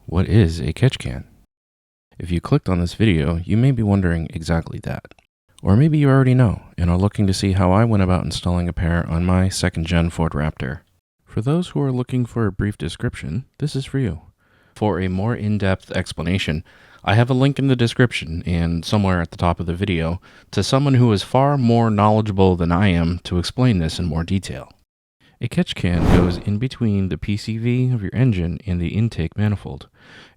What is a catch can? If you clicked on this video, you may be wondering exactly that. Or maybe you already know and are looking to see how I went about installing a pair on my second-gen Ford Raptor. For those who are looking for a brief description, this is for you. For a more in-depth explanation, I have a link in the description and somewhere at the top of the video to someone who is far more knowledgeable than I am to explain this in more detail. A catch can goes in between the PCV of your engine and the intake manifold.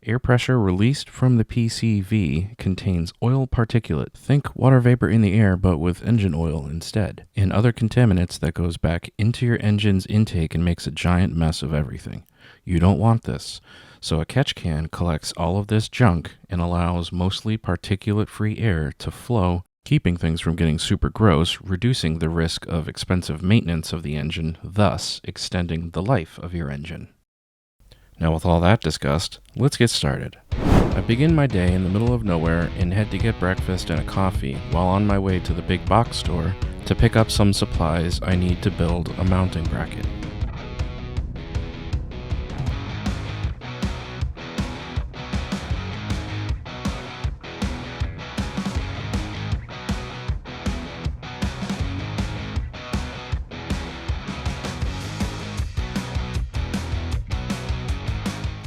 Air pressure released from the PCV contains oil particulate, think water vapor in the air but with engine oil instead, and other contaminants that goes back into your engine's intake and makes a giant mess of everything. You don't want this. So a catch can collects all of this junk and allows mostly particulate-free air to flow, keeping things from getting super gross, reducing the risk of expensive maintenance of the engine, thus extending the life of your engine. Now with all that discussed, let's get started. I begin my day in the middle of nowhere and head to get breakfast and a coffee while on my way to the big box store to pick up some supplies I need to build a mounting bracket.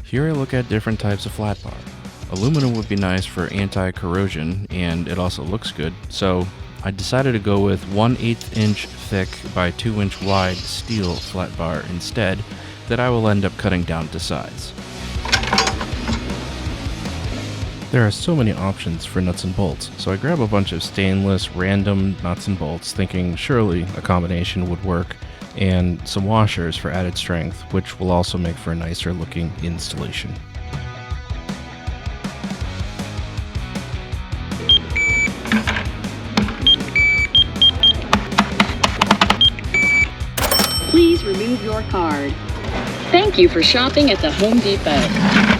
Here I look at different types of flat bar. Aluminum would be nice for anti-corrosion and it also looks good, so I decided to go with 1/8 inch thick by 2 inch wide steel flat bar instead that I will end up cutting down to size. There are so many options for nuts and bolts, so I grab a bunch of stainless random nuts and bolts thinking surely a combination would work, and some washers for added strength, which will also make for a nicer looking installation. Please remove your card. Thank you for shopping at the Home Depot.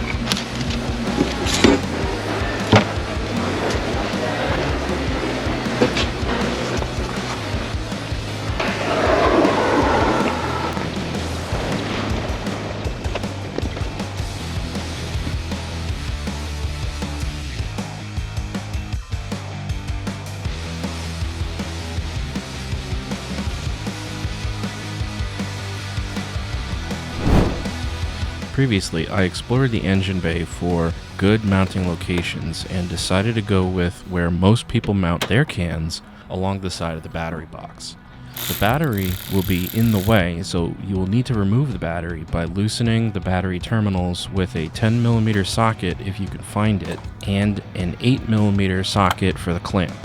Previously, I explored the engine bay for good mounting locations and decided to go with where most people mount their cans along the side of the battery box. The battery will be in the way, so you will need to remove the battery by loosening the battery terminals with a 10mm socket if you can find it, and an 8mm socket for the clamp.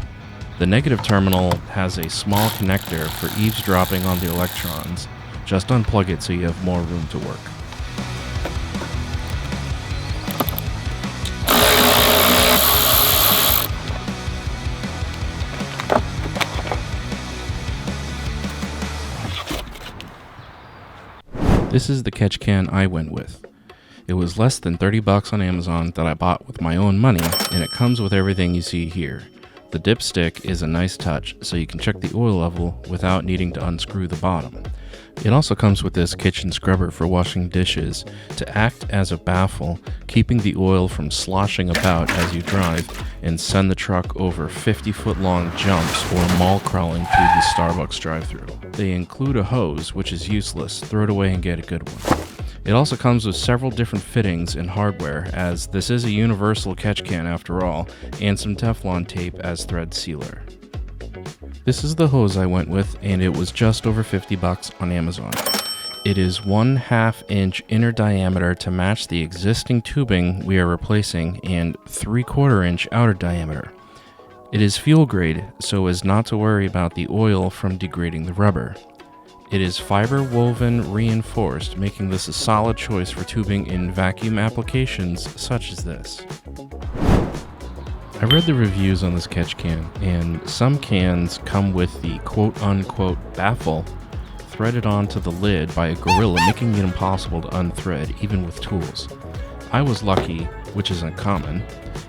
The negative terminal has a small connector for eavesdropping on the electrons. Just unplug it so you have more room to work. This is the catch can I went with. It was less than 30 bucks on Amazon that I bought with my own money, and it comes with everything you see here. The dipstick is a nice touch, so you can check the oil level without needing to unscrew the bottom. It also comes with this kitchen scrubber for washing dishes to act as a baffle, keeping the oil from sloshing about as you drive and send the truck over 50-foot-long jumps or mall crawling through the Starbucks drive-thru. They include a hose, which is useless. Throw it away and get a good one. It also comes with several different fittings and hardware, as this is a universal catch can after all, and some Teflon tape as thread sealer. This is the hose I went with, and it was just over 50 bucks on Amazon. It is 1/2 inch inner diameter to match the existing tubing we are replacing, and 3/4 inch outer diameter. It is fuel grade, so as not to worry about the oil from degrading the rubber. It is fiber woven reinforced, making this a solid choice for tubing in vacuum applications such as this. I read the reviews on this catch can, and some cans come with the quote-unquote baffle threaded onto the lid by a gorilla, making it impossible to unthread even with tools. I was lucky, which is uncommon,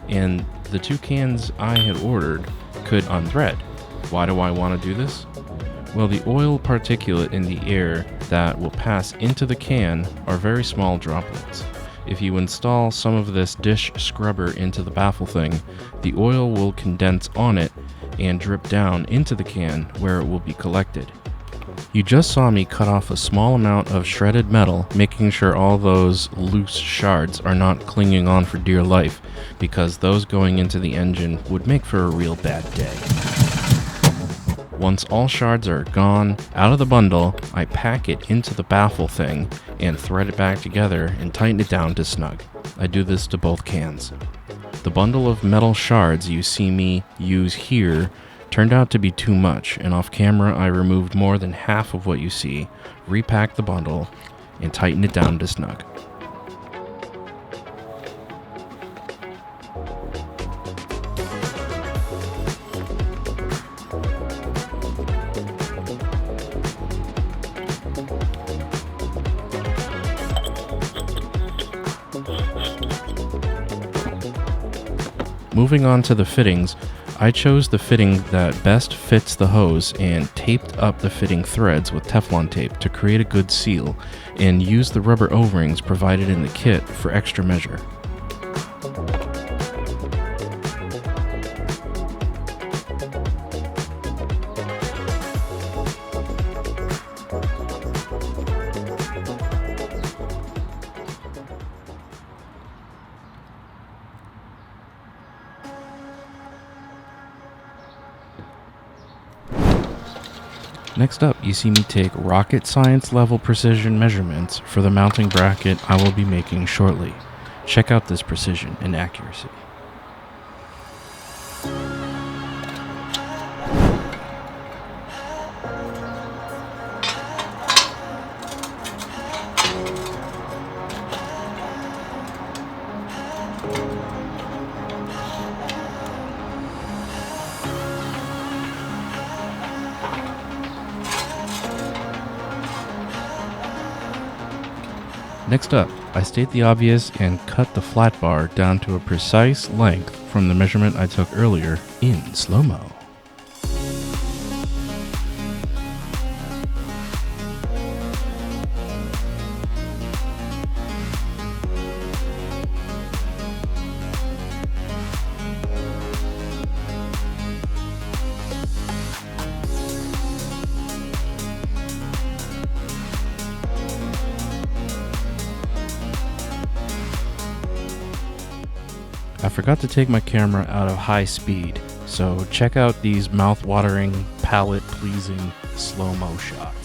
and the two cans I had ordered could unthread. Why do I want to do this? Well, the oil particulate in the air that will pass into the can are very small droplets. If you install some of this dish scrubber into the baffle thing, the oil will condense on it and drip down into the can where it will be collected. You just saw me cut off a small amount of shredded metal, making sure all those loose shards are not clinging on for dear life, because those going into the engine would make for a real bad day. Once all shards are gone out of the bundle, I pack it into the baffle thing and thread it back together and tighten it down to snug. I do this to both cans. The bundle of metal shards you see me use here turned out to be too much, and off camera I removed more than half of what you see, repacked the bundle, and tightened it down to snug. Moving on to the fittings, I chose the fitting that best fits the hose and taped up the fitting threads with Teflon tape to create a good seal, and used the rubber O-rings provided in the kit for extra measure. Next up, you see me take rocket science level precision measurements for the mounting bracket I will be making shortly. Check out this precision and accuracy. Next up, I state the obvious and cut the flat bar down to a precise length from the measurement I took earlier in slow-mo. I forgot to take my camera out of high speed, so check out these mouth-watering, palate-pleasing slow-mo shots.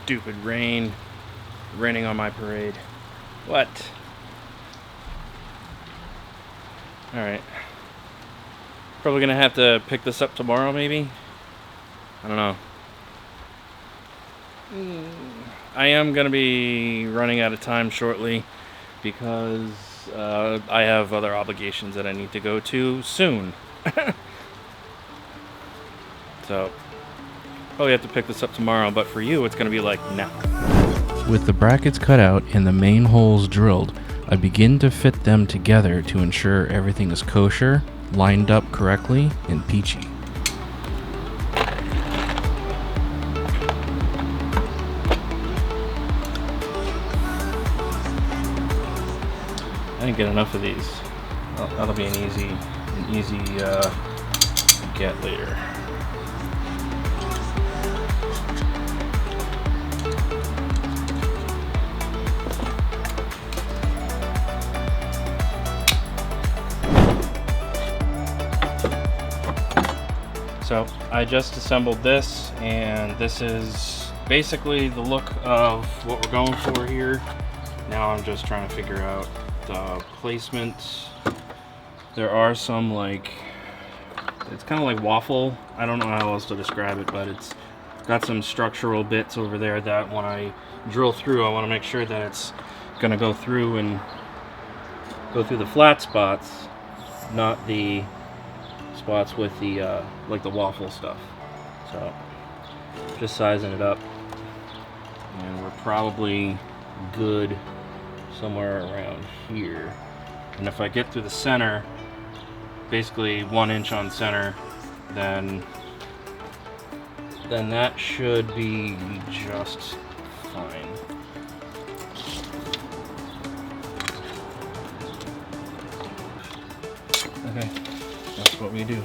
Stupid rain. Raining on my parade. What? Alright. Probably gonna have to pick this up tomorrow, maybe? I don't know. I am gonna be running out of time shortly because I have other obligations that I need to go to soon. So probably have to pick this up tomorrow, but for you it's going to be like now. With the brackets cut out and the main holes drilled, I begin to fit them together to ensure everything is kosher, lined up correctly, and peachy. I didn't get enough of these. Well, that'll be an easy get later. So I just assembled this, and this is basically the look of what we're going for here. Now I'm just trying to figure out the placement. There are some like, it's kind of like waffle. I don't know how else to describe it, but it's got some structural bits over there that when I drill through, I want to make sure that it's going to go through and go through the flat spots, not the spots with the like the waffle stuff. So just sizing it up, and we're probably good somewhere around here. And if I get through the center, basically 1 inch on center, then that should be just fine. Okay, that's what we do.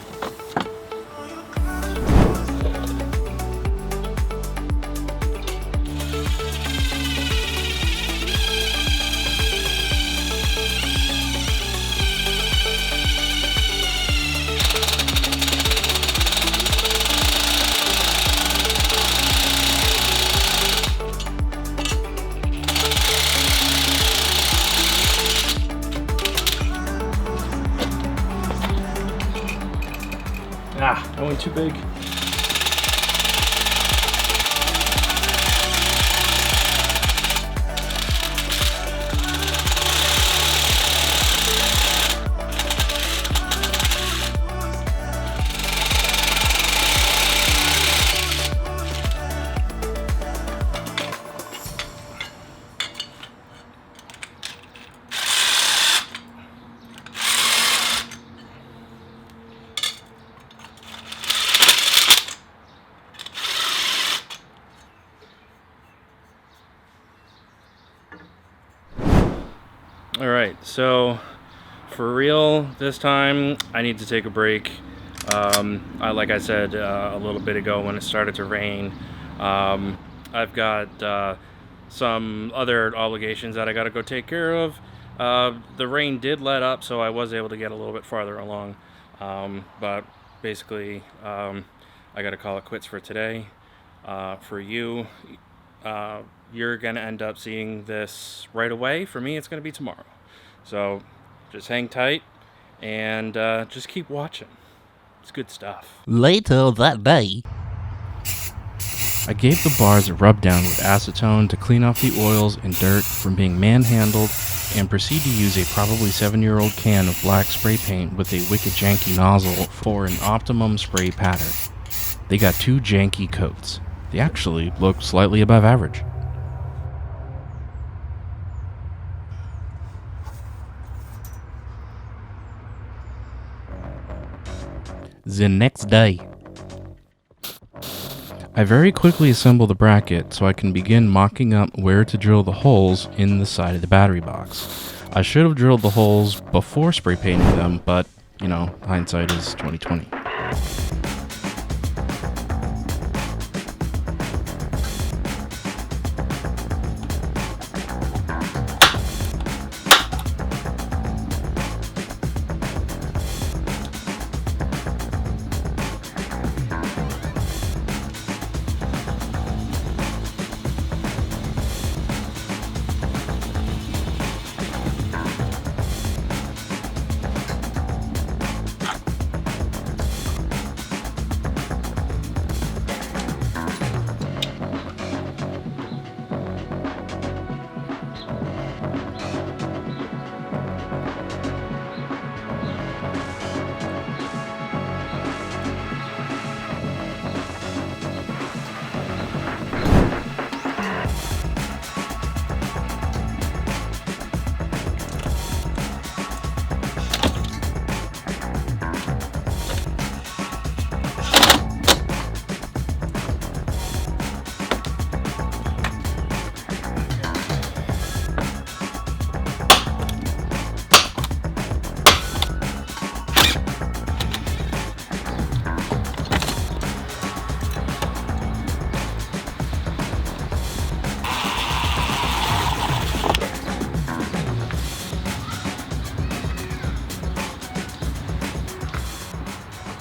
Ah, that went too big. Alright, so for real this time, I need to take a break. Like I said a little bit ago when it started to rain, I've got some other obligations that I got to go take care of. The rain did let up, so I was able to get a little bit farther along. But basically, I got to call it quits for today. For you, you're going to end up seeing this right away. For me, it's going to be tomorrow. So just hang tight and just keep watching. It's good stuff. Later that day, I gave the bars a rub down with acetone to clean off the oils and dirt from being manhandled, and proceed to use a probably 7-year-old can of black spray paint with a wicked janky nozzle for an optimum spray pattern. They got 2 janky coats. They actually look slightly above average. the next day, I very quickly assemble the bracket so I can begin mocking up where to drill the holes in the side of the battery box. I should have drilled the holes before spray painting them, but, you know, hindsight is 20/20.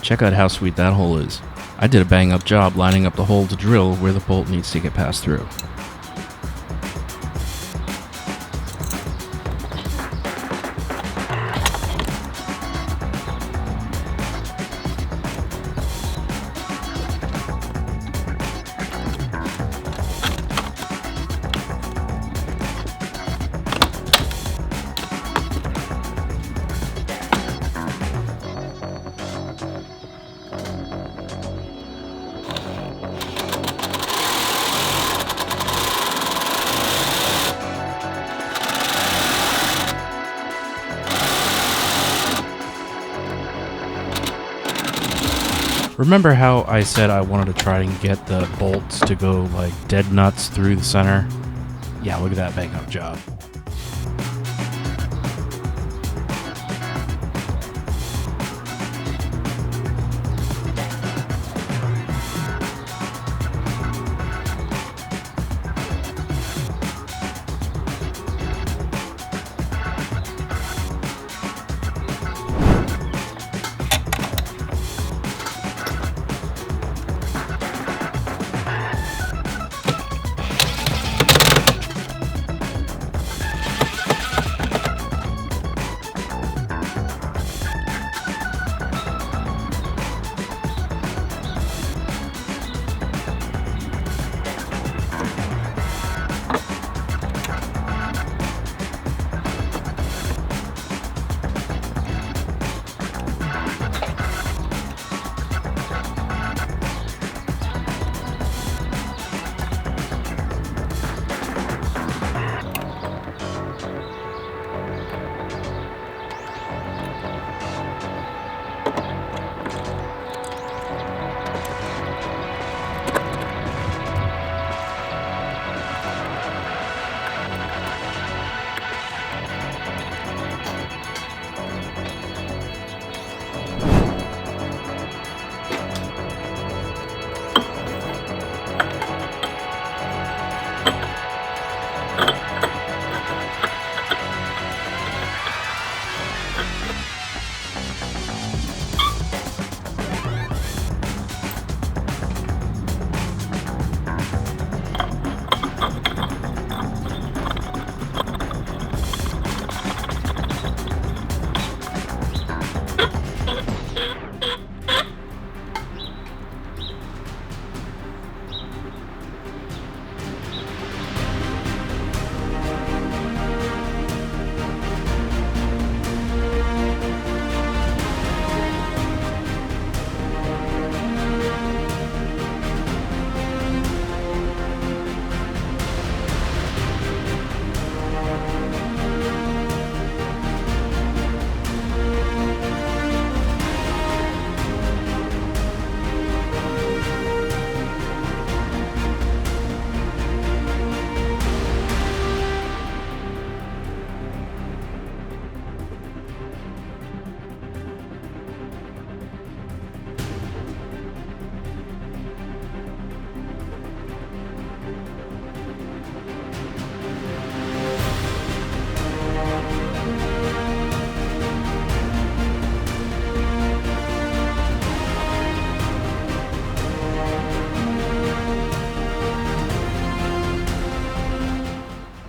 Check out how sweet that hole is. I did a bang-up job lining up the hole to drill where the bolt needs to get passed through. Remember how I said I wanted to try and get the bolts to go like dead nuts through the center? Yeah, look at that bang up job.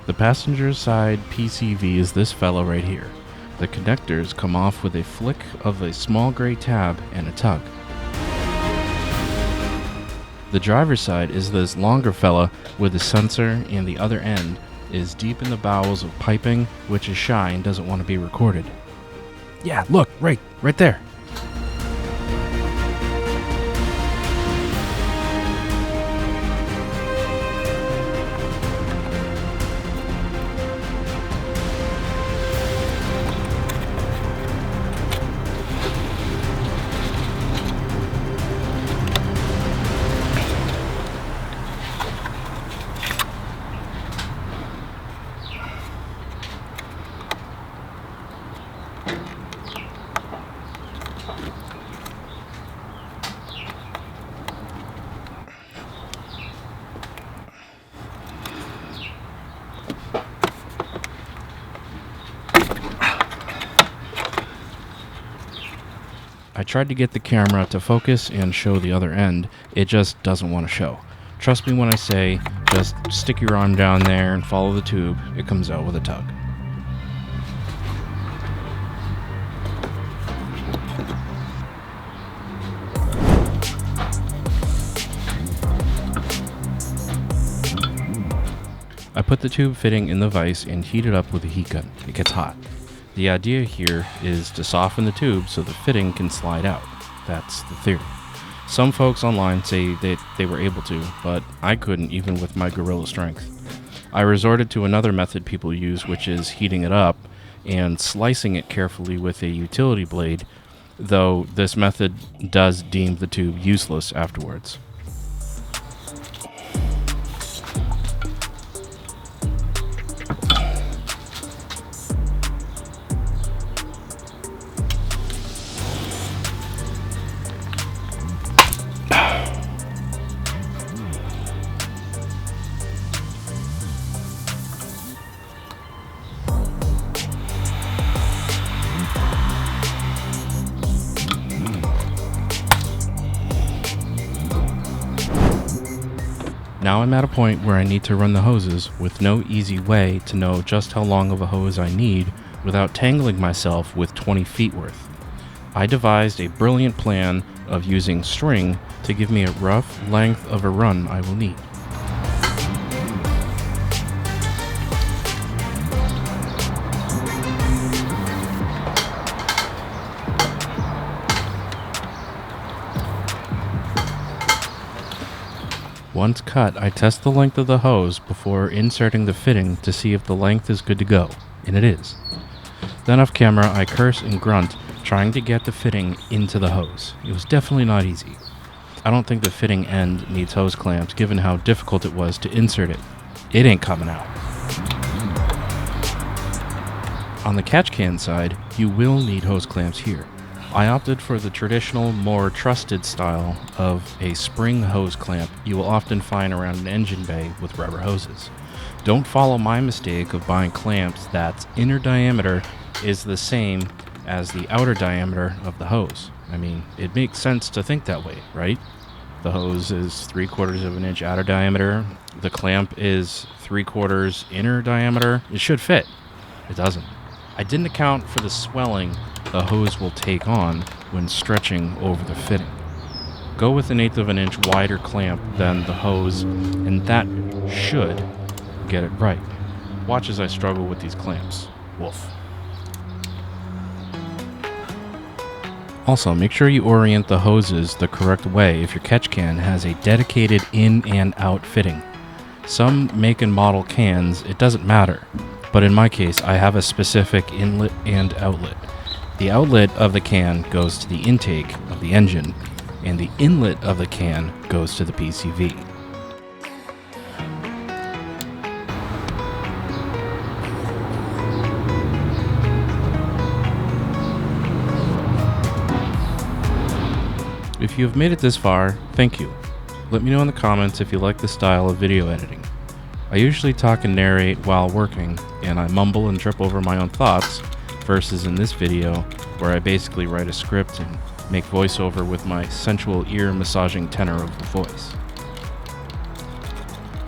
The passenger side PCV is this fella right here. The connectors come off with a flick of a small gray tab and a tug. The driver's side is this longer fella with a sensor, and the other end is deep in the bowels of piping, which is shy and doesn't want to be recorded. Yeah, look, right there. I tried to get the camera to focus and show the other end. It just doesn't want to show. Trust me when I say, just stick your arm down there and follow the tube. It comes out with a tug. I put the tube fitting in the vise and heat it up with a heat gun. It gets hot. The idea here is to soften the tube so the fitting can slide out. That's the theory. Some folks online say that they were able to, but I couldn't even with my gorilla strength. I resorted to another method people use, which is heating it up and slicing it carefully with a utility blade, though this method does deem the tube useless afterwards. Now I'm at a point where I need to run the hoses with no easy way to know just how long of a hose I need without tangling myself with 20 feet worth. I devised a brilliant plan of using string to give me a rough length of a run I will need. Once cut, I test the length of the hose before inserting the fitting to see if the length is good to go, and it is. Then off camera, I curse and grunt, trying to get the fitting into the hose. It was definitely not easy. I don't think the fitting end needs hose clamps given how difficult it was to insert it. It ain't coming out. On the catch can side, you will need hose clamps here. I opted for the traditional, more trusted style of a spring hose clamp you will often find around an engine bay with rubber hoses. Don't follow my mistake of buying clamps that's inner diameter is the same as the outer diameter of the hose. I mean, it makes sense to think that way, right? The hose is 3/4 of an inch outer diameter. The clamp is 3/4 inner diameter. It should fit. It doesn't. I didn't account for the swelling the hose will take on when stretching over the fitting. Go with 1/8 of an inch wider clamp than the hose, and that should get it right. Watch as I struggle with these clamps. Woof. Also, make sure you orient the hoses the correct way if your catch can has a dedicated in and out fitting. Some make and model cans, it doesn't matter, but in my case, I have a specific inlet and outlet. The outlet of the can goes to the intake of the engine, and the inlet of the can goes to the PCV. If you have made it this far, thank you. Let me know in the comments if you like this style of video editing. I usually talk and narrate while working, and I mumble and trip over my own thoughts, versus in this video where I basically write a script and make voiceover with my sensual ear massaging tenor of the voice.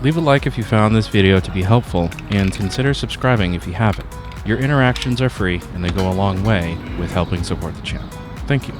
Leave a like if you found this video to be helpful, and consider subscribing if you haven't. Your interactions are free and they go a long way with helping support the channel. Thank you.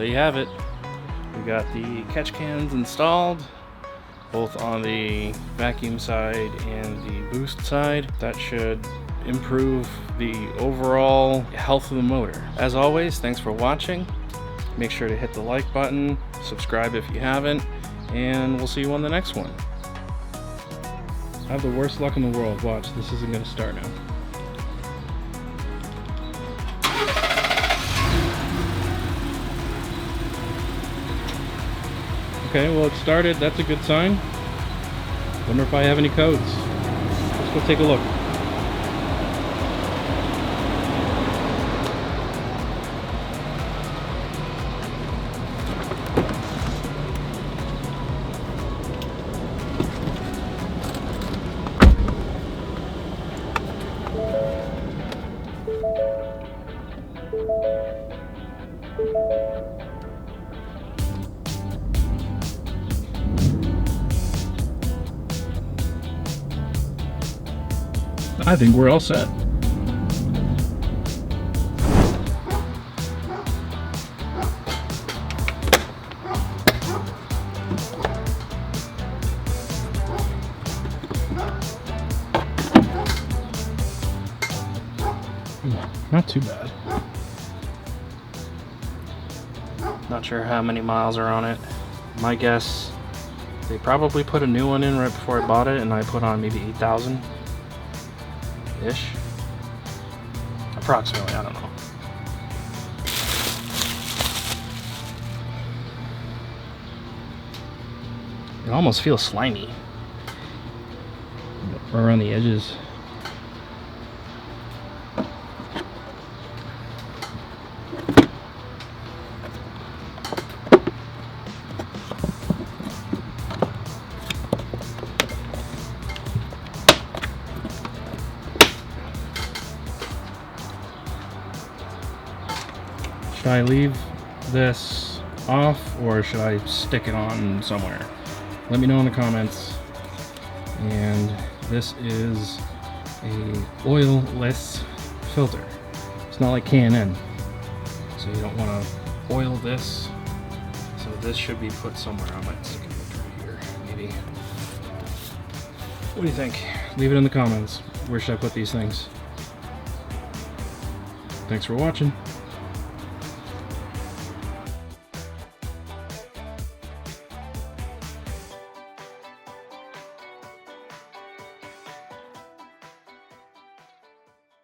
there you have it. We got the catch cans installed, both on the vacuum side and the boost side. That should improve the overall health of the motor. As always, thanks for watching. Make sure to hit the like button, subscribe if you haven't, and we'll see you on the next one. I have the worst luck in the world. Watch, this isn't going to start now. Okay, well it started. That's a good sign. Wonder if I have any codes. Let's go take a look. I think we're all set. Not too bad. Not sure how many miles are on it. My guess, they probably put a new one in right before I bought it, and I put on maybe 8,000. Ish. Approximately, I don't know. It almost feels slimy around the edges. Should I leave this off or should I stick it on somewhere? Let me know in the comments. And this is a oil-less filter. It's not like K&N, so you don't want to oil this. So this should be put somewhere. I might stick it right here, maybe. What do you think? Leave it in the comments. Where should I put these things? Thanks for watching.